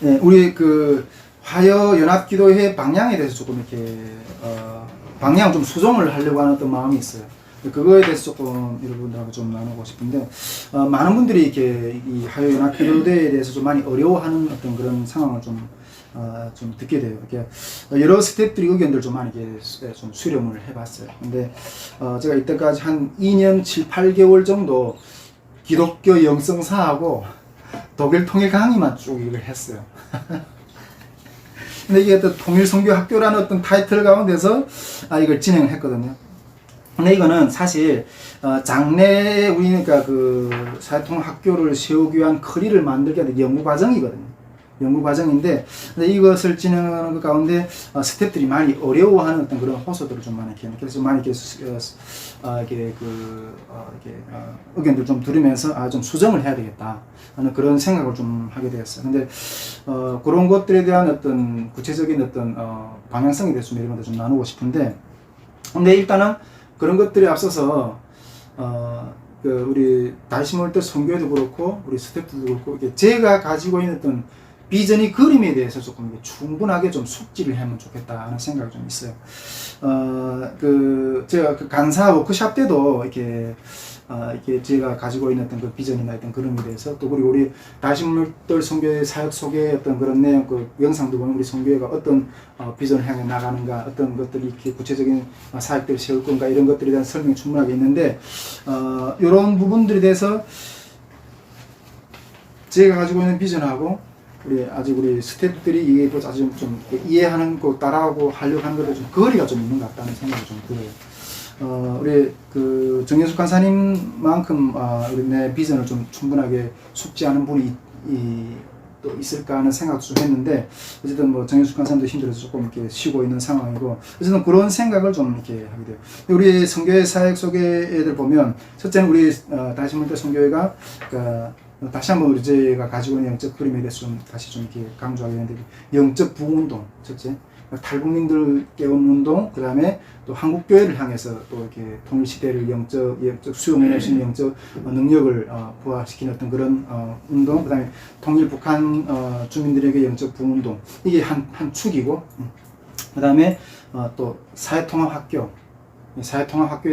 예, 우리 그 화요 연합기도회 방향에 대해서 조금 이렇게 방향 좀 수정을 하려고 하는 어떤 마음이 있어요. 그거에 대해서 조금 여러분들하고 좀 나누고 싶은데, 많은 분들이 이렇게 이 화요 연합기도회에 대해서 좀 많이 어려워하는 어떤 그런 상황을 좀 듣게 돼요. 이렇게 여러 스태프들이 의견들 좀 많이 이렇게 좀 수렴을 해봤어요. 근데 제가 이때까지 한 2년 7, 8개월 정도 기독교 영성사하고 독일 통일 강의만 쭉 이걸 했어요. 근데 이게 또 통일선교학교라는 어떤 타이틀 가운데서 이걸 진행을 했거든요. 근데 이거는 사실 장래에 우리가 그 사회통합학교를 세우기 위한 커리를 만들기 위한 연구 과정이거든요. 연구 과정인데, 근데 이것을 진행하는 것 가운데 스태프들이 많이 어려워하는 어떤 그런 호소들을 좀 많이 이렇게 그래서 많이 이렇게 의견들 좀 들으면서 좀 수정을 해야 되겠다 하는 그런 생각을 좀 하게 되었어요. 근데 그런 것들에 대한 어떤 구체적인 어떤 방향성에 대해서 여러분들 좀 나누고 싶은데, 근데 일단은 그런 것들에 앞서서 우리 다시몰 때 선교회도 그렇고 우리 스태프들도 그렇고 이게 제가 가지고 있는 어떤 비전이 그림에 대해서 조금 충분하게 좀 숙지를 하면 좋겠다 하는 생각이 좀 있어요. 제가 그 강사 워크샵 때도 이렇게 제가 가지고 있는 어떤 그 비전이나 어떤 그림에 대해서, 또 그리고 우리 다시물들 선교회 사역 속에 어떤 그런 내용, 그 영상도 보면 우리 선교회가 어떤 비전을 향해 나가는가, 어떤 것들이 이렇게 구체적인 사역들을 세울 건가, 이런 것들에 대한 설명이 충분하게 있는데, 이런 부분들에 대해서 제가 가지고 있는 비전하고 우리 스태프들이 이게 아주 좀 이해하는 거 따라하고 하려고 하는 것도 좀 거리가 좀 있는 것 같다는 생각이 좀 들어요. 우리 그 정현숙 간사님만큼 우리 내 비전을 좀 충분하게 숙지하는 분이 또 있을까 하는 생각도 좀 했는데, 어쨌든 뭐 정현숙 간사님도 힘들어서 조금 이렇게 쉬고 있는 상황이고, 어쨌든 그런 생각을 좀 이렇게 하게 돼요. 우리 선교회 사역 속의 애들 보면, 첫째는 우리 다시몰때 선교회가 다시 한번 우리 제가 가지고 있는 영적 그림에 대해서 좀 다시 좀 이렇게 강조하게 되는데, 영적 부흥운동, 첫째 탈북민들 깨우는 운동, 그 다음에 또 한국교회를 향해서 또 이렇게 통일시대를 영적 수용해낼 수 있는 영적 능력을 부활시키는 어떤 그런 운동, 그 다음에 통일 북한 주민들에게 영적 부흥운동, 이게 한 축이고, 그 다음에 또 사회통합학교에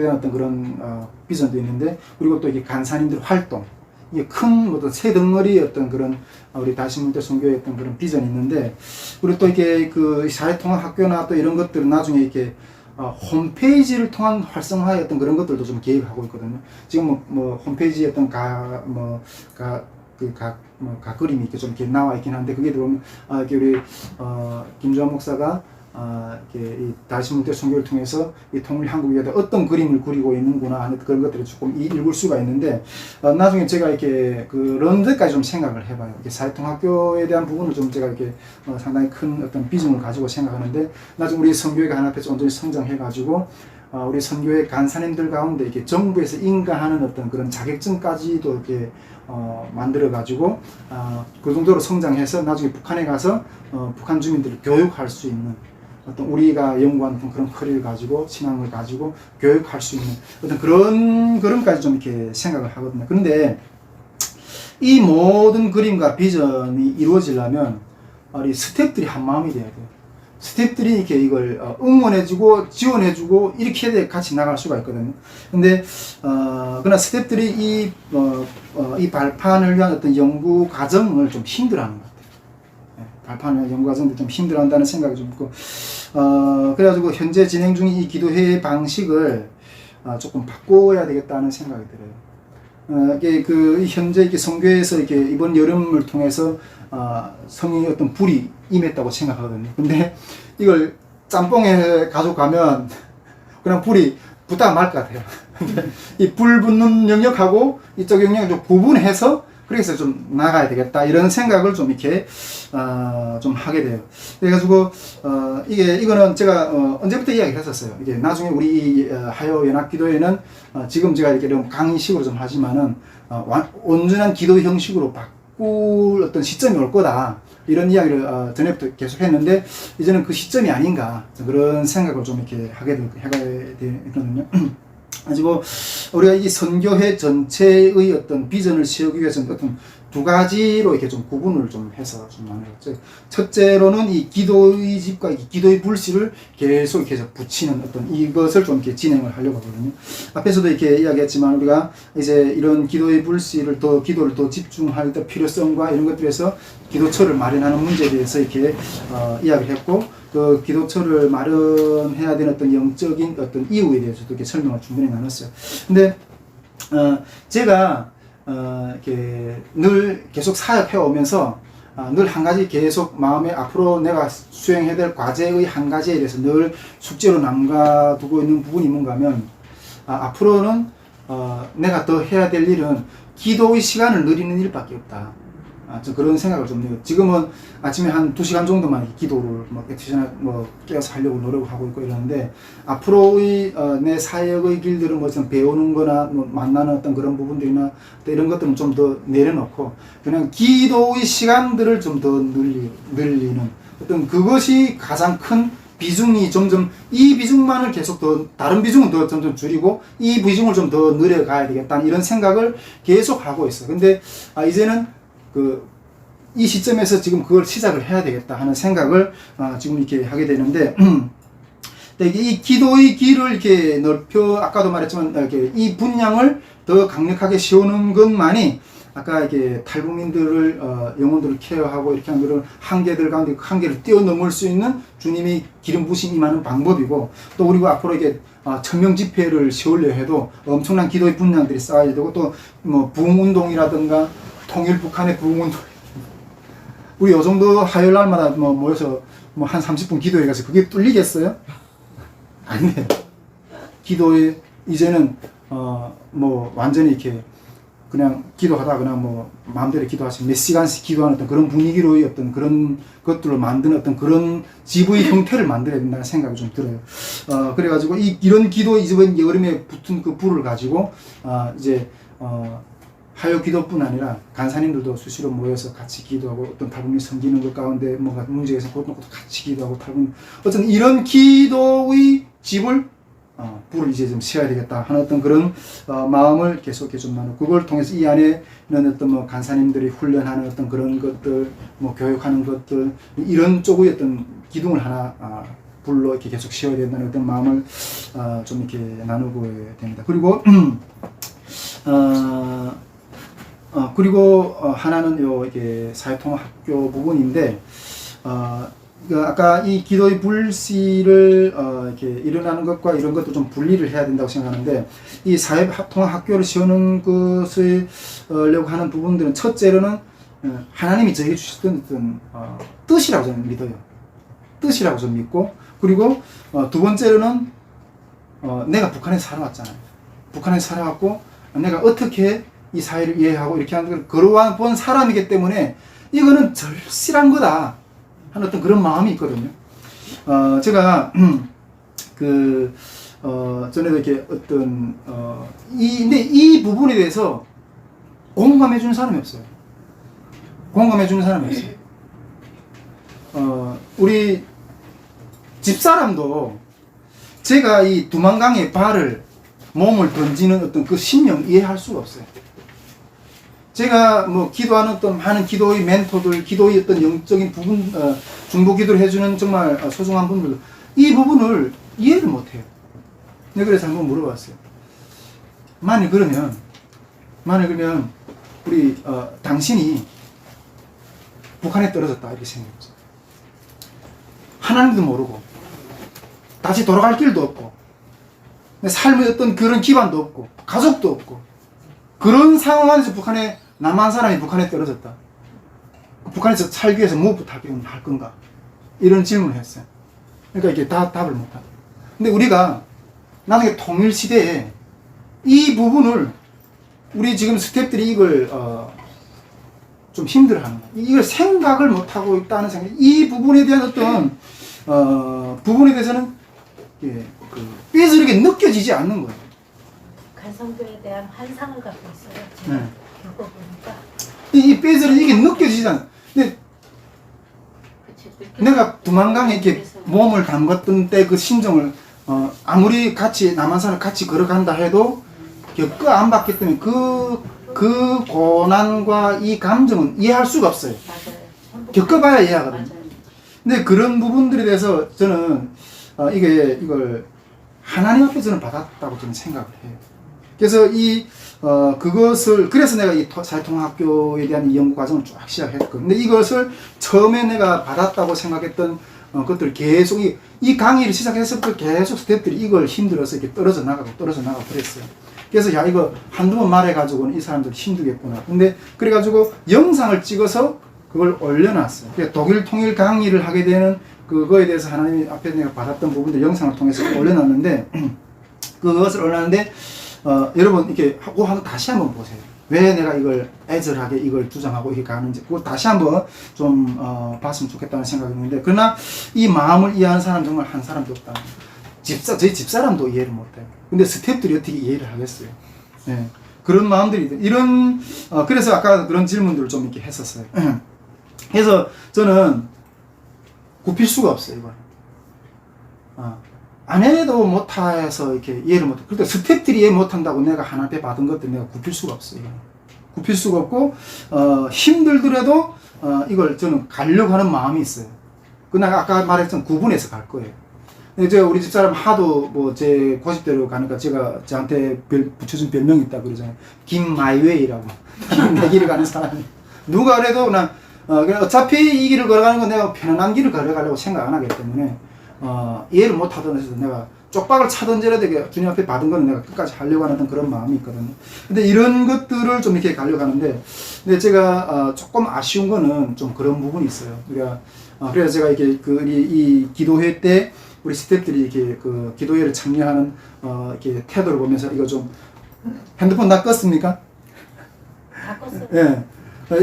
대한 어떤 그런 비전도 있는데, 그리고 또 이게 간사님들 활동, 이게 큰 어떤 새 덩어리 어떤 그런 우리 다시몰때 선교의 어떤 그런 비전이 있는데, 그리고 또 이렇게 그 사회통합 학교나 또 이런 것들은 나중에 이렇게 홈페이지를 통한 활성화의 어떤 그런 것들도 좀 계획하고 있거든요. 지금 뭐 홈페이지 어떤 그림이 이렇게 좀 이렇게 나와 있긴 한데, 그게 보면 이렇게 우리 김주환 목사가 이렇게 이 다시몰때 선교를 통해서 이 통일 한국에 어떤 그림을 그리고 있는구나 하는 그런 것들을 조금 읽을 수가 있는데, 나중에 제가 이렇게 그런 데까지 좀 생각을 해봐요. 이렇게 사회통합교에 대한 부분을 좀 제가 이렇게 상당히 큰 어떤 비중을 가지고 생각하는데, 나중에 우리 선교회가 하나님께서 온전히 성장해가지고 우리 선교회 간사님들 가운데 이렇게 정부에서 인가하는 어떤 그런 자격증까지도 이렇게 만들어가지고 그 정도로 성장해서 나중에 북한에 가서 북한 주민들을 교육할 수 있는 어떤 우리가 연구한 그런 커리를 가지고 신앙을 가지고 교육할 수 있는 어떤 그런 그림까지 좀 이렇게 생각을 하거든요. 그런데 이 모든 그림과 비전이 이루어지려면 우리 스태프들이 한 마음이 돼야 돼요. 스태프들이 이렇게 이걸 응원해주고 지원해주고 이렇게 같이 나갈 수가 있거든요. 근데 그러나 스태프들이 이 발판을 위한 어떤 연구 과정을 좀 힘들어하는 것 같아요. 발판을 연구 과정도 좀 힘들어한다는 생각이 좀 있고, 그래가지고 현재 진행 중인 이 기도회 방식을 조금 바꿔야 되겠다는 생각이 들어요. 이게 현재 이렇게 선교회에서 이렇게 이번 여름을 통해서 성령의 어떤 불이 임했다고 생각하거든요. 근데 이걸 짬뽕에 가져가면 그냥 불이 붙다가 말 것 같아요. 이 불 붙는 영역하고 이쪽 영역을 좀 구분해서 그래서 좀 나가야 되겠다 이런 생각을 좀 이렇게 좀 하게 돼요. 그래가지고 이거는 제가 언제부터 이야기를 했었어요. 이게 나중에 우리 하요 연합기도회는 지금 제가 이렇게 좀 강의식으로 좀 하지만은 온전한 기도 형식으로 바꿀 어떤 시점이 올 거다 이런 이야기를 전에부터 계속 했는데, 이제는 그 시점이 아닌가 그런 생각을 좀 이렇게 하게 되거든요. 가지고 우리가 이 선교회 전체의 어떤 비전을 세우기 위해서는 어떤 두 가지로 이렇게 좀 구분을 좀 해서 좀 나누죠. 첫째로는 이 기도의 집과 기도의 불씨를 계속 이렇게 붙이는 어떤 이것을 좀 이렇게 진행을 하려고 하거든요. 앞에서도 이렇게 이야기했지만 우리가 이제 이런 기도의 불씨를 기도를 더 집중할 때 필요성과 이런 것들에서 기도처를 마련하는 문제에 대해서 이렇게 이야기를 했고, 그 기도처를 마련해야 되는 어떤 영적인 어떤 이유에 대해서도 이렇게 설명을 충분히 나눴어요. 근데 제가 이렇게 늘 계속 사역해 오면서 늘 한 가지 계속 마음에 앞으로 내가 수행해야 될 과제의 한 가지에 대해서 늘 숙제로 남겨두고 있는 부분이 뭔가 하면 앞으로는 내가 더 해야 될 일은 기도의 시간을 늘리는 일밖에 없다. 저 그런 생각을 좀 해요. 지금은 아침에 한 2시간 정도만 기도를 깨어서 하려고 노력하고 있고 이러는데, 앞으로의 내 사역의 길들은 좀 배우는 거나 만나는 어떤 그런 부분들이나 이런 것들은 좀 더 내려놓고 그냥 기도의 시간들을 좀 더 늘리는 어떤 그것이 가장 큰 비중이 점점, 이 비중만을 계속 더, 다른 비중은 더 점점 줄이고 이 비중을 좀 더 늘려가야 되겠다는 이런 생각을 계속 하고 있어요. 근데 이제는 이 시점에서 지금 그걸 시작을 해야 되겠다 하는 생각을 지금 이렇게 하게 되는데, 이 기도의 길을 이렇게 아까도 말했지만 이렇게 이 분량을 더 강력하게 세우는 것만이 아까 이렇게 탈북민들을 영혼들을 케어하고 이렇게 하는 그런 한계들 가운데 그 한계를 뛰어넘을 수 있는 주님이 기름 부심 임하는 방법이고, 또 우리가 앞으로 이게 1000명 집회를 세우려 해도 엄청난 기도의 분량들이 쌓아야 되고, 또 뭐 부흥운동이라든가 통일 북한의 부흥운동, 우리 요 정도 화요일 날마다 모여서 한 30분 기도해 가서 그게 뚫리겠어요? 안 돼요. 기도에 이제는 완전히 이렇게 그냥 기도하다 그냥 마음대로 기도하시면 몇 시간씩 기도하는 어떤 그런 분위기로의 어떤 그런 것들을 만드는 어떤 그런 지부의 형태를 만들어야 된다는 생각이 좀 들어요. 그래가지고 이런 기도, 이번 여름에 붙은 그 불을 가지고 이제 화요 기도뿐 아니라 간사님들도 수시로 모여서 같이 기도하고, 어떤 탈북민 섬기는 것 가운데 뭐가 문제가 있어서 그것도 같이 기도하고, 어떤 이런 기도의 집을 불을 이제 좀 세워야 되겠다 하는 어떤 그런 마음을 계속 좀 나누고, 그걸 통해서 이 안에 있는 어떤 간사님들이 훈련하는 어떤 그런 것들, 교육하는 것들, 이런 쪽의 어떤 기둥을 하나 불로 이렇게 계속 세워야 된다는 어떤 마음을 좀 이렇게 나누고 됩니다. 그리고 그리고 하나는 이게 사회통합학교 부분인데, 아까 이 기도의 불씨를 이렇게 일어나는 것과 이런 것도 좀 분리를 해야 된다고 생각하는데, 이 사회통합학교를 세우는 것을 려고 하는 부분들은 첫째로는 하나님이 저에게 주셨던 어떤 뜻이라고 저는 믿어요. 뜻이라고 저는 믿고, 그리고 두 번째로는 내가 북한에 살아왔잖아요. 북한에 살아왔고 내가 어떻게 이 사회를 이해하고 이렇게 하는 걸 걸어본 사람이기 때문에 이거는 절실한 거다 하는 어떤 그런 마음이 있거든요. 제가 전에도 이렇게 어떤 근데 이 부분에 대해서 공감해 주는 사람이 없어요. 공감해 주는 사람이 없어요. 우리 집사람도 제가 이 두만강에 몸을 던지는 어떤 그 심령 이해할 수가 없어요. 제가 기도하는 어떤 많은 기도의 멘토들, 기도의 어떤 영적인 부분, 중보 기도를 해주는 정말 소중한 분들, 이 부분을 이해를 못해요. 네, 그래서 한번 물어봤어요. 만일 그러면 우리 당신이 북한에 떨어졌다 이렇게 생각해보세요. 하나님도 모르고 다시 돌아갈 길도 없고 삶의 어떤 그런 기반도 없고 가족도 없고, 그런 상황 안에서 남한 사람이 북한에 떨어졌다. 북한에서 살기 위해서 무엇부터 할 건가? 이런 질문을 했어요. 그러니까 이게 다 답을 못하고. 근데 우리가 나중에 통일시대에 이 부분을 우리 지금 스태프들이 이걸 좀 힘들어하는 거예요. 이걸 생각을 못하고 있다는 생각. 이 부분에 대한 어떤 부분에 대해서는 삐스르게 느껴지지 않는 거예요. 간성교에 대한 환상을 갖고 있어요. 제가 겪어보니까 이 삐스르 이게 느껴지지 않아요. 근데 내가 두만강에 이렇게 몸을 담갔던 때 그 심정을 아무리 같이 남한산을 같이 걸어간다 해도 겪어 안 봤기 때문에 그 고난과 이 감정은 이해할 수가 없어요. 맞아요. 겪어봐야 이해하거든요. 맞아요. 근데 그런 부분들에 대해서 저는 이걸 하나님 앞에 저는 받았다고 저는 생각을 해요. 그래서 그래서 내가 이 사회통합학교에 대한 이 연구 과정을 쫙 시작했거든요. 근데 이것을 처음에 내가 받았다고 생각했던 것들 계속 이 강의를 시작했을 때 계속 스태프들이 이걸 힘들어서 이렇게 떨어져 나가고 그랬어요. 그래서 야, 이거 한두 번 말해가지고는 이 사람들 힘들겠구나. 근데 그래가지고 영상을 찍어서 그걸 올려놨어요. 독일 통일 강의를 하게 되는 그거에 대해서 하나님 앞에 내가 받았던 부분들 영상을 통해서 올려놨는데, 그것을 올려놨는데, 여러분, 이렇게 하고 다시 한번 보세요. 왜 내가 이걸 애절하게 이걸 주장하고 이렇게 가는지, 그거 다시 한번 좀, 봤으면 좋겠다는 생각이 드는데, 그러나 이 마음을 이해하는 사람 정말 한 사람도 없다. 저희 집사람도 이해를 못해요. 근데 스태프들이 어떻게 이해를 하겠어요. 네. 그런 마음들이, 그래서 아까 그런 질문들을 좀 이렇게 했었어요. 그래서 저는 굽힐 수가 없어요, 이걸. 아내도 못해서 이렇게 이해를 못해. 그러니까 스태프들이 이해 못한다고 내가 하나님께 받은 것들 내가 굽힐 수가 없어요. 이건. 굽힐 수가 없고, 힘들더라도, 이걸 저는 가려고 하는 마음이 있어요. 그러나 아까 말했던 구분해서 갈 거예요. 근데 우리 집사람 하도 제 고집대로 가니까 저한테 붙여준 별명이 있다고 그러잖아요. 김마이웨이라고. 내 길을 가는 사람이. 누가 그래도 어차피 이 길을 걸어가는 건 내가 편안한 길을 걸어가려고 생각 안 하기 때문에, 이해를 못 하더라도 내가 쪽박을 차던지라도 주님 앞에 받은 거는 내가 끝까지 하려고 하는 그런 마음이 있거든요. 근데 이런 것들을 좀 이렇게 가려고 하는데, 근데 제가, 조금 아쉬운 거는 좀 그런 부분이 있어요. 그래서 제가 이렇게 이 기도회 때 우리 스태프들이 이렇게 기도회를 참여하는, 이렇게 태도를 보면서 이거 좀, 핸드폰 다 껐습니까? 다 껐어요. 예.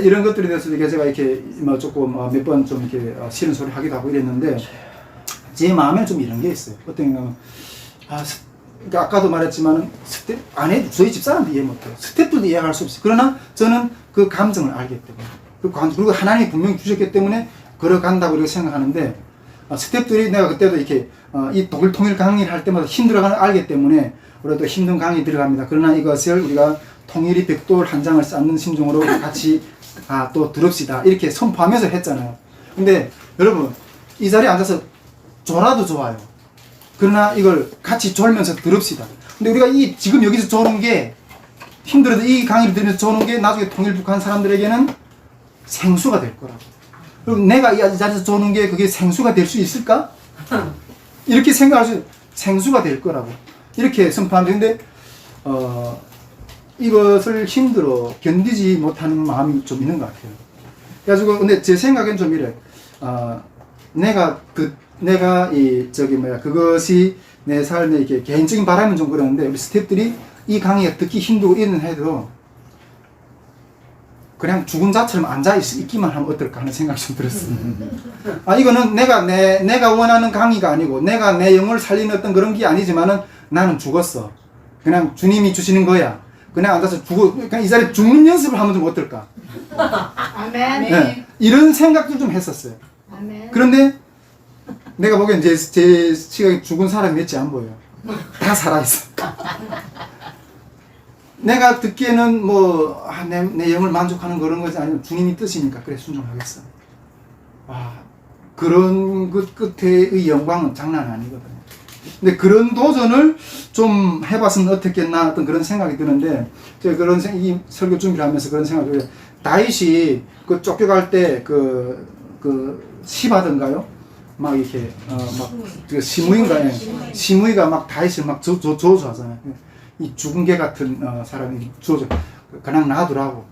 이런 것들에 대해서 제가 이렇게 조금 몇 번 좀 이렇게 싫은 소리 하기도 하고 이랬는데, 제 마음에 좀 이런 게 있어요. 어떤 경우는, 그러니까 아까도 말했지만은, 저희 집사람도 이해 못해요. 스태프도 이해할 수 없어요. 그러나 저는 그 감정을 알기 때문에, 그리고 하나님이 분명히 주셨기 때문에 걸어간다고 이렇게 생각하는데, 스태프들이 내가 그때도 이렇게, 이 독일 통일 강의를 할 때마다 힘들어가는 알기 때문에, 우리가 또 힘든 강의 들어갑니다. 그러나 이것을 우리가 통일이 벽돌 한 장을 쌓는 심정으로 같이 또 들읍시다. 이렇게 선포하면서 했잖아요. 근데 여러분, 이 자리에 앉아서 졸아도 좋아요. 그러나 이걸 같이 졸면서 들읍시다. 근데 우리가 지금 여기서 조는 게, 힘들어도 이 강의를 들으면서 조는 게 나중에 통일 북한 사람들에게는 생수가 될 거라고. 그리고 내가 이 자리에서 조는 게 그게 생수가 될 수 있을까? 이렇게 생각할 수, 생수가 될 거라고. 이렇게 선포하는데, 이것을 힘들어 견디지 못하는 마음이 좀 있는 것 같아요. 그래가지고, 근데 제 생각엔 좀 이래. 그것이 내 삶의 이렇게 개인적인 바람은 좀 그러는데, 우리 스태프들이 이 강의가 듣기 힘들고 이런 해도, 그냥 죽은 자처럼 앉아있기만 하면 어떨까 하는 생각이 좀 들었어요. 이거는 내가 원하는 강의가 아니고, 내가 내 영혼을 살리는 어떤 그런 게 아니지만은, 나는 죽었어. 그냥 주님이 주시는 거야. 그냥 앉아서 그냥 이 자리에 죽는 연습을 하면 좀 어떨까? 아멘. 네, 이런 생각도 좀 했었어요. 아멘. 그런데 내가 보기엔 제 시각에 죽은 사람이 몇 지 안 보여요. 다 살아있어. 내가 듣기에는 내 영을 만족하는 그런 것이 아니면 주님이 뜻이니까 그래 순종하겠어. 그런 것 끝에의 영광은 장난 아니거든요. 근데 그런 도전을 좀 해봤으면 어떻겠나 어떤 그런 생각이 드는데, 제가 이 설교 준비를 하면서 그런 생각을 해요. 다윗이 쫓겨갈 때 시바든가요? 막 이렇게 시므이인가요? 시므이가 막 다윗을 막 저주하잖아요. 이 죽은 개 같은 사람이 주어져 그냥 놔두라고.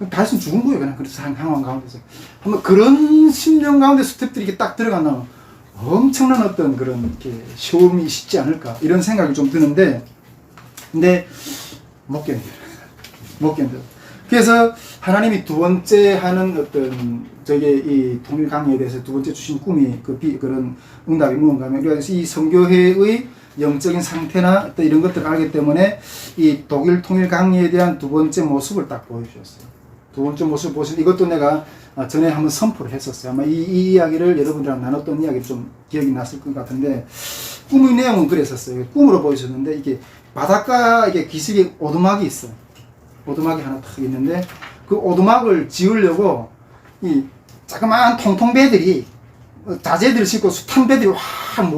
다윗은 죽은 거예요. 그냥 그런 상황 가운데서 한번 그런 심령 가운데 스태프들이 이렇게 딱 들어간다면 엄청난 어떤 그런 이렇게 시험이 있지 않을까 이런 생각이 좀 드는데, 근데 못 견뎌. 그래서 하나님이 두 번째 하는 어떤 이 통일 강의에 대해서 두 번째 주신 꿈이 그런 응답이 무언가 하면, 우리가 이 선교회의 영적인 상태나 어떤 이런 것들을 알기 때문에 이 독일 통일 강의에 대한 두 번째 모습을 딱 보여주셨어요. 두 번째 모습을 보시면, 이것도 내가 전에 한번 선포를 했었어요. 아마 이 이야기를 여러분들이랑 나눴던 이야기를 좀 기억이 났을 것 같은데, 꿈의 내용은 그랬었어요. 꿈으로 보였었는데 이게 바닷가 이게 기슭에 오두막이 있어. 오두막이 하나 탁 있는데 그 오두막을 지으려고 이 자그마한 통통배들이 자재들을 싣고 숱한 배들이 확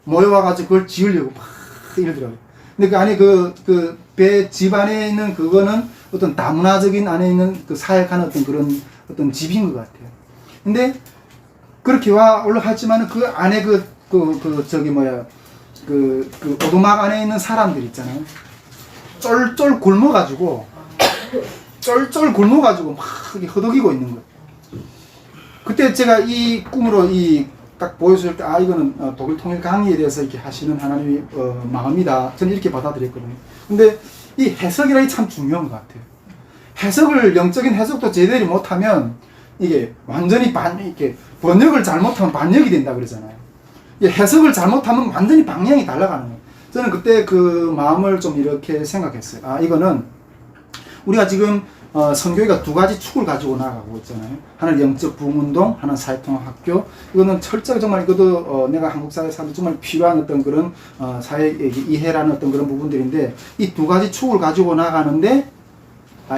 모여와가지고 그걸 지으려고 막 이러더라고요. 근데 그 안에 그 배 집 안에 있는 그거는 어떤 다문화적인 안에 있는 그 사역하는 어떤 그런 어떤 집인 것 같아요. 근데 그렇게 올라갔지만은 그 안에 저기 뭐야 그 오두막 안에 있는 사람들 있잖아요. 쫄쫄 굶어가지고 막 허덕이고 있는 거예요. 그때 제가 이 꿈으로 딱 보여줄 때, 이거는 독일 통일 강의에 대해서 이렇게 하시는 하나님의 마음이다. 저는 이렇게 받아들였거든요. 근데 이 해석이라는 게 참 중요한 것 같아요. 영적인 해석도 제대로 못하면 이게 완전히 이렇게 번역을 잘못하면 반역이 된다 그러잖아요. 해석을 잘못하면 완전히 방향이 달라가는 거예요. 저는 그때 그 마음을 좀 이렇게 생각했어요. 이거는 우리가 지금 선교회가 두 가지 축을 가지고 나가고 있잖아요. 하나는 영적 부흥운동, 하나는 사회통합학교. 이거는 철저하게 정말 이것도 내가 한국 사회 사람들 정말 필요한 어떤 그런 사회 이해라는 어떤 그런 부분들인데 이 두 가지 축을 가지고 나가는데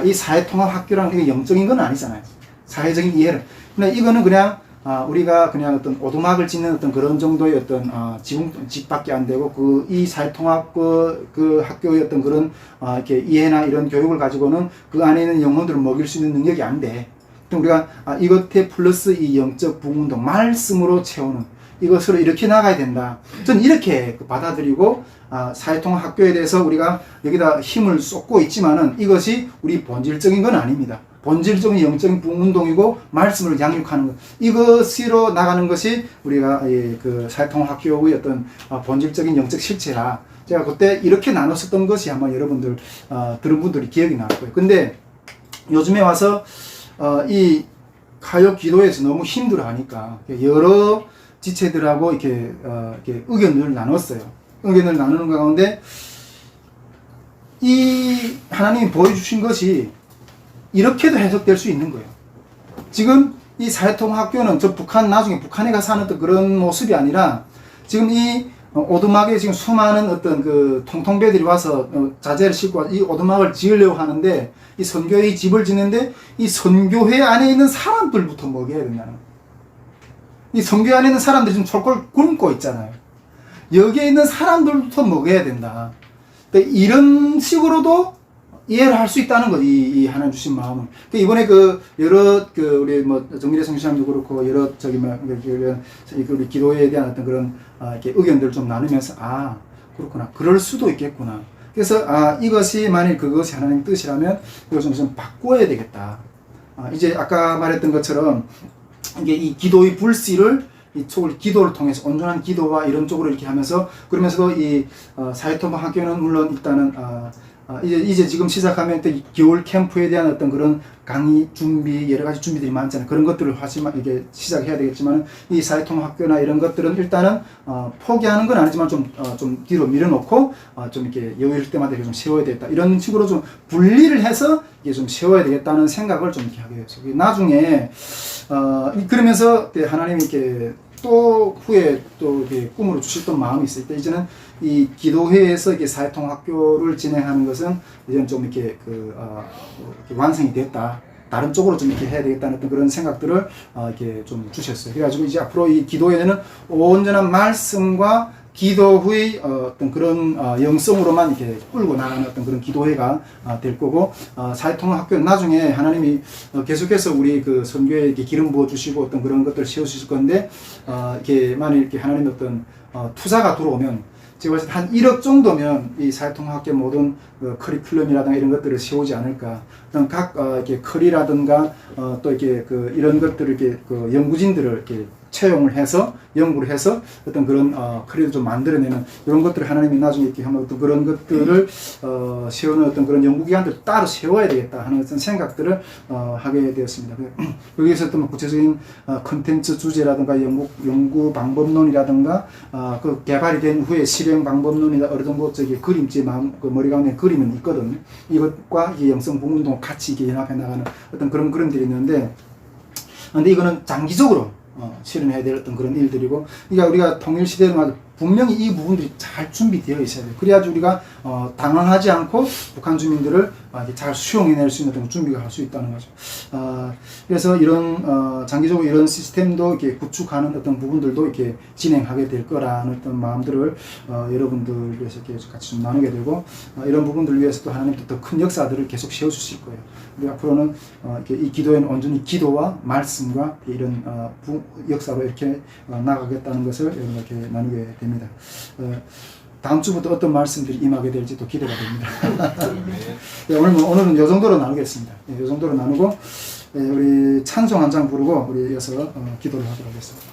이 사회통합학교라는 게 영적인 건 아니잖아요. 사회적인 이해를. 근데 이거는 그냥 우리가 그냥 어떤 오두막을 짓는 어떤 그런 정도의 어떤 집밖에 안 되고 이 사회통합 그 학교의 어떤 그런 이렇게 이해나 이런 교육을 가지고는 그 안에 있는 영혼들을 먹일 수 있는 능력이 안 돼. 그럼 우리가 이것에 플러스 이 영적 부흥운동 말씀으로 채우는 이것으로 이렇게 나가야 된다. 저는 이렇게 받아들이고 사회통합 학교에 대해서 우리가 여기다 힘을 쏟고 있지만은 이것이 우리 본질적인 건 아닙니다. 본질적인 영적인 부흥운동이고 말씀을 양육하는 것, 이것으로 나가는 것이 우리가 그 사회통합 학교의 어떤 본질적인 영적 실체라. 제가 그때 이렇게 나눴었던 것이 아마 여러분들 들은 분들이 기억이 날 거예요. 근데 요즘에 와서 이 가요 기도에서 너무 힘들어하니까 여러 지체들하고 이렇게 의견을 나눴어요. 의견을 나누는 가운데 이 하나님이 보여주신 것이 이렇게도 해석될 수 있는 거예요. 지금 이 사회통합학교는 나중에 북한에 가서 사는 그런 모습이 아니라 지금 이 오두막에 지금 수많은 어떤 그 통통배들이 와서 자재를 싣고 이 오두막을 지으려고 하는데 이 선교회 집을 짓는데 이 선교회 안에 있는 사람들부터 먹여야 된다는 거예요. 이 선교회 안에 있는 사람들이 지금 철골 굶고 있잖아요. 여기에 있는 사람들부터 먹여야 된다. 이런 식으로도 이해를 할 수 있다는 거, 이 하나님 주신 마음은. 이번에 여러 우리 정미래 성신학도 그렇고 여러 우리 기도에 대한 어떤 그런 이렇게 의견들을 좀 나누면서 그렇구나, 그럴 수도 있겠구나. 그래서 이것이 만일 그것이 하나님 뜻이라면 이것을 좀 바꿔야 되겠다. 이제 아까 말했던 것처럼 이게 이 기도의 불씨를 이쪽을 기도를 통해서 온전한 기도와 이런 쪽으로 이렇게 하면서 그러면서도 이 사회통합 학교는 물론 일단은 이제 지금 시작하면 또 겨울 캠프에 대한 어떤 그런 강의 준비, 여러 가지 준비들이 많잖아요. 그런 것들을 이게 시작해야 되겠지만, 이 사회통합 학교나 이런 것들은 일단은, 포기하는 건 아니지만 좀 뒤로 밀어놓고, 좀 이렇게 여유일 때마다 이렇게 좀 세워야 되겠다. 이런 식으로 좀 분리를 해서 이게 좀 세워야 되겠다는 생각을 좀 이렇게 하게 됐어요. 나중에, 그러면서 하나님이 이렇게 또 후에 또 이렇게 꿈으로 주셨던 마음이 있을 때, 이제는 이 기도회에서 이렇게 사회통합학교를 진행하는 것은 이제는 좀 이렇게 이렇게 완성이 됐다. 다른 쪽으로 좀 이렇게 해야 되겠다는 어떤 그런 생각들을 이렇게 좀 주셨어요. 그래가지고 이제 앞으로 이 기도회는 온전한 말씀과 기도 후의 어떤 그런 영성으로만 이렇게 끌고 나가는 어떤 그런 기도회가 될 거고, 사회통합 학교는 나중에 하나님이 계속해서 우리 그 선교에 이렇게 기름 부어 주시고 어떤 그런 것들을 세워 주실 건데, 이렇게 만일 이렇게 하나님의 어떤 투자가 들어오면, 제가 봤을 때 한 1억 정도면 이 사회통합학교 모든 커리큘럼이라든가 이런 것들을 세우지 않을까. 각 이렇게 커리라든가 또 이렇게 이런 것들을 이렇게 연구진들을 이렇게 채용을 해서 연구를 해서 어떤 그런 커리를 좀 만들어내는 이런 것들을 하나님이 나중에 이렇게 하면 어떤 그런 것들을 세우는 어떤 그런 연구기관들 따로 세워야 되겠다 하는 어떤 생각들을 하게 되었습니다. 여기서 또 구체적인 컨텐츠 주제라든가 연구 방법론이라든가 그 개발이 된 후에 실행 방법론이나 어느 정도 그림체 머리 가운데 그림은 있거든요. 이것과 이 영성 부문도 같이 이렇게 연합해 나가는 어떤 그런 그림들이 있는데, 근데 이거는 장기적으로 실현해야 될 어떤 그런 일들이고, 그러니까 우리가 통일시대를 분명히 이 부분들이 잘 준비되어 있어야 돼요. 그래야지 우리가 당황하지 않고 북한 주민들을 이렇게 잘 수용해낼 수 있는 어떤 준비가 할 수 있다는 거죠. 그래서 이런 장기적으로 이런 시스템도 이렇게 구축하는 어떤 부분들도 이렇게 진행하게 될 거라는 어떤 마음들을 여러분들 위해서 이렇게 같이 좀 나누게 되고 이런 부분들을 위해서도 하나님도 더 큰 역사들을 계속 세워주실 거예요. 우리 앞으로는 이렇게 이 기도에는 온전히 기도와 말씀과 이런 역사로 이렇게 나가겠다는 것을 여러분과 이렇게 나누게 됩니다. 다음 주부터 어떤 말씀들이 임하게 될지 또 기대가 됩니다. 네, 오늘은 이 정도로 나누겠습니다. 이 정도로 나누고 우리 찬송 한 장 부르고 우리 이어서 기도를 하도록 하겠습니다.